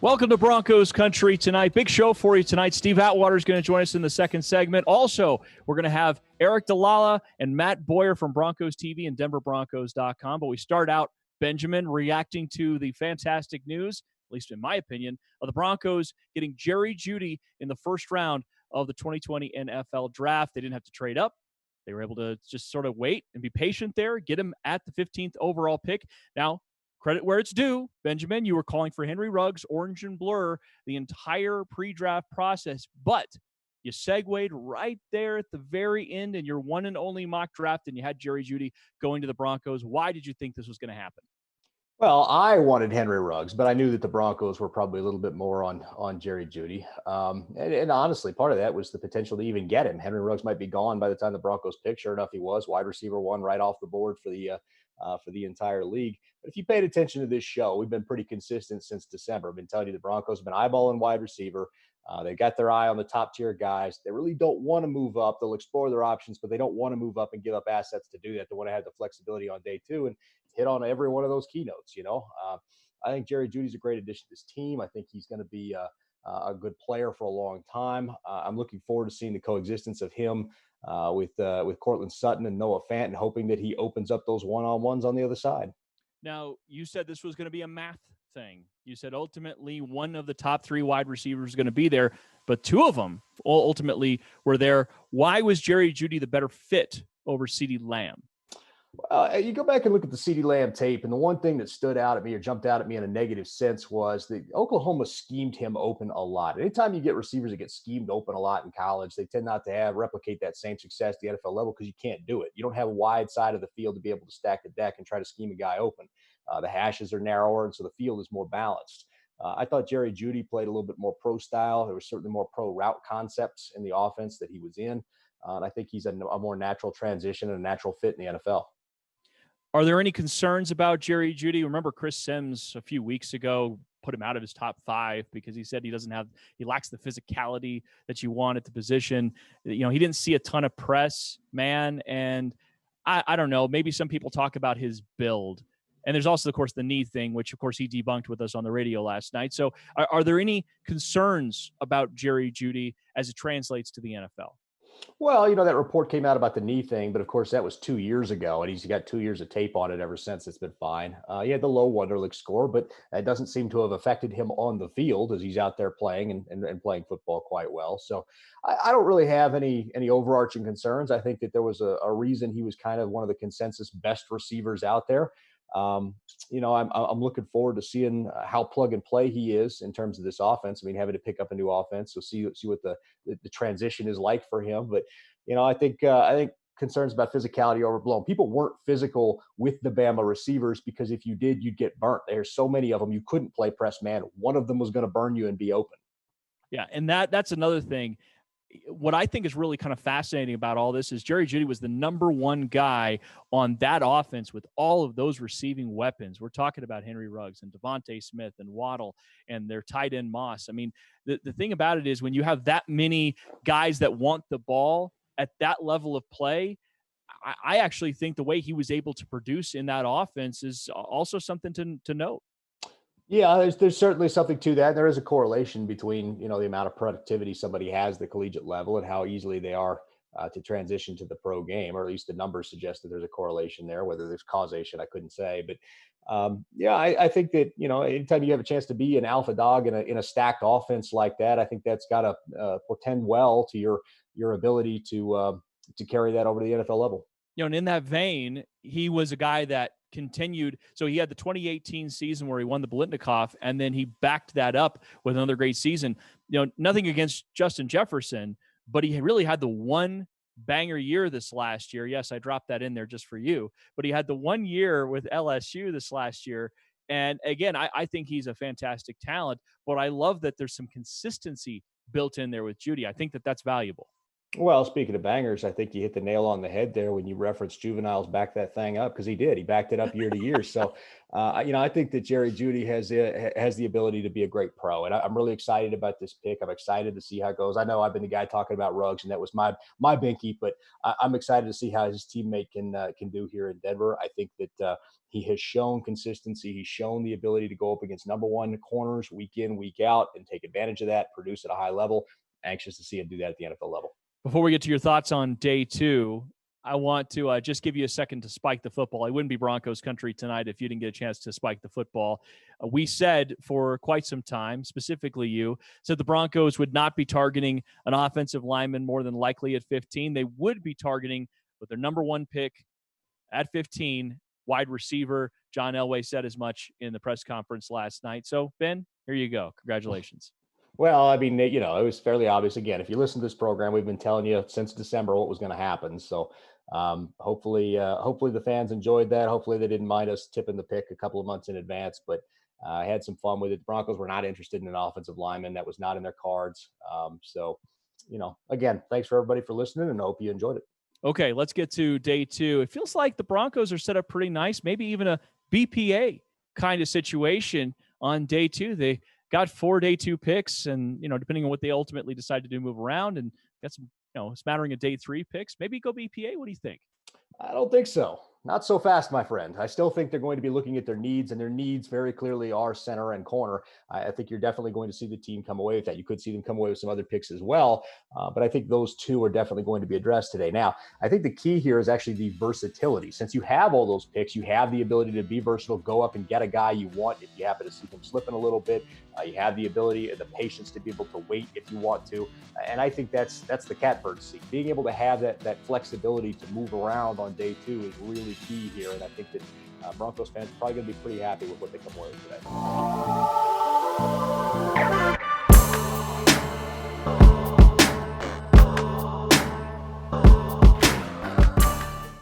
Welcome to Broncos Country Tonight. Big show for you tonight. Steve Atwater is going to join us in the second segment. Also, we're going to have Eric DeLalla and Matt Boyer from Broncos TV and DenverBroncos.com. But we start out, Benjamin, reacting to the fantastic news, at least in my opinion, of the Broncos getting Jerry Jeudy in the first round of the 2020 NFL Draft. They didn't have to trade up. They were able to just sort of wait and be patient there, get him at the 15th overall pick. Now, credit where it's due, Benjamin. You were calling for Henry Ruggs, orange and blur, the entire pre-draft process, but you segued right there at the very end in your one and only mock draft, and you had Jerry Jeudy going to the Broncos. Why did you think this was going to happen? Well, I wanted Henry Ruggs, but I knew that the Broncos were probably a little bit more on Jerry Jeudy. And honestly, part of that was the potential to even get him. Henry Ruggs might be gone by the time the Broncos picked. Sure enough, he was wide receiver one right off the board for the entire league. But if you paid attention to this show, we've been pretty consistent since December. I've been telling you the Broncos have been eyeballing wide receiver. They got their eye on the top tier guys. They really don't want to move up. They'll explore their options, but they don't want to move up and give up assets to do that. They want to have the flexibility on day two and hit on every one of those keynotes. I think Jerry Jeudy's a great addition to this team. I think he's going to be a good player for a long time. I'm looking forward to seeing the coexistence of him with Courtland Sutton and Noah Fant, and hoping that he opens up those one-on-ones on the other side. Now, you said this was going to be a math thing. You said ultimately one of the top three wide receivers is going to be there, but two of them ultimately were there. Why was Jerry Jeudy the better fit over CeeDee Lamb? You go back and look at the CeeDee Lamb tape, and the one thing that stood out at me or jumped out at me in a negative sense was that Oklahoma schemed him open a lot. Anytime you get receivers that get schemed open a lot in college, they tend not to replicate that same success at the NFL level because you can't do it. You don't have a wide side of the field to be able to stack the deck and try to scheme a guy open. The hashes are narrower, and so the field is more balanced. I thought Jerry Jeudy played a little bit more pro style. There was certainly more pro route concepts in the offense that he was in. And I think he's a more natural transition and a natural fit in the NFL. Are there any concerns about Jerry Jeudy? Remember Chris Sims a few weeks ago put him out of his top five because he said he lacks the physicality that you want at the position. He didn't see a ton of press, man. And I don't know, maybe some people talk about his build. And there's also, of course, the knee thing, which, of course, he debunked with us on the radio last night. So are there any concerns about Jerry Jeudy as it translates to the NFL? Well, that report came out about the knee thing, but of course that was 2 years ago, and he's got 2 years of tape on it ever since. It's been fine. He had the low Wonderlic score, but it doesn't seem to have affected him on the field as he's out there playing and playing football quite well. So I don't really have any overarching concerns. I think that there was a reason he was kind of one of the consensus best receivers out there. I'm looking forward to seeing how plug and play he is in terms of this offense. I mean, having to pick up a new offense, so see what the transition is like for him. But I think concerns about physicality are overblown. People weren't physical with the Bama receivers because if you did, you'd get burnt. There's so many of them you couldn't play press man. One of them was going to burn you and be open. Yeah, and that's another thing. What I think is really kind of fascinating about all this is Jerry Jeudy was the number one guy on that offense with all of those receiving weapons. We're talking about Henry Ruggs and Devontae Smith and Waddle and their tight end Moss. I mean, the thing about it is when you have that many guys that want the ball at that level of play, I actually think the way he was able to produce in that offense is also something to note. Yeah, there's certainly something to that. There is a correlation between, the amount of productivity somebody has at the collegiate level and how easily they are to transition to the pro game, or at least the numbers suggest that there's a correlation there. Whether there's causation, I couldn't say. But I think that, anytime you have a chance to be an alpha dog in a stacked offense like that, I think that's got to portend well to your ability to carry that over to the NFL level. And in that vein, he was a guy that continued. So he had the 2018 season where he won the Biletnikoff, and then he backed that up with another great season. Nothing against Justin Jefferson, but he really had the one banger year this last year. Yes, I dropped that in there just for you, but he had the 1 year with LSU this last year. And again, I think he's a fantastic talent, but I love that there's some consistency built in there with Jeudy. I think that that's valuable. Well, speaking of bangers, I think you hit the nail on the head there when you referenced Juvenile's back that thing up, because he did. He backed it up year to year. So, I think that Jerry Jeudy has the ability to be a great pro, and I'm really excited about this pick. I'm excited to see how it goes. I know I've been the guy talking about Ruggs, and that was my binky, but I'm excited to see how his teammate can do here in Denver. I think that he has shown consistency. He's shown the ability to go up against number one corners week in, week out, and take advantage of that, produce at a high level. Anxious to see him do that at the NFL level. Before we get to your thoughts on day two, I want to just give you a second to spike the football. It wouldn't be Broncos country tonight if you didn't get a chance to spike the football. We said for quite some time, specifically you, said the Broncos would not be targeting an offensive lineman more than likely at 15. They would be targeting with their number one pick at 15, wide receiver. John Elway said as much in the press conference last night. So, Ben, here you go. Congratulations. Well, I mean, it was fairly obvious. Again, if you listen to this program, we've been telling you since December what was going to happen. So hopefully the fans enjoyed that. Hopefully they didn't mind us tipping the pick a couple of months in advance, but I had some fun with it. The Broncos were not interested in an offensive lineman. That was not in their cards. So, again, thanks for everybody for listening, and I hope you enjoyed it. Okay, let's get to day two. It feels like the Broncos are set up pretty nice, maybe even a BPA kind of situation on day two. They got 4 day two picks, and depending on what they ultimately decide to do, move around, and got some smattering of day three picks. Maybe go BPA. What do you think? I don't think so. Not so fast, my friend. I still think they're going to be looking at their needs, and their needs very clearly are center and corner. I think you're definitely going to see the team come away with that. You could see them come away with some other picks as well, but I think those two are definitely going to be addressed today. Now, I think the key here is actually the versatility. Since you have all those picks, you have the ability to be versatile, go up and get a guy you want if you happen to see him slipping a little bit. You have the ability and the patience to be able to wait if you want to. And I think that's the catbird seat. Being able to have that flexibility to move around on day two is really key here. And I think that Broncos fans are probably going to be pretty happy with what they come away with today.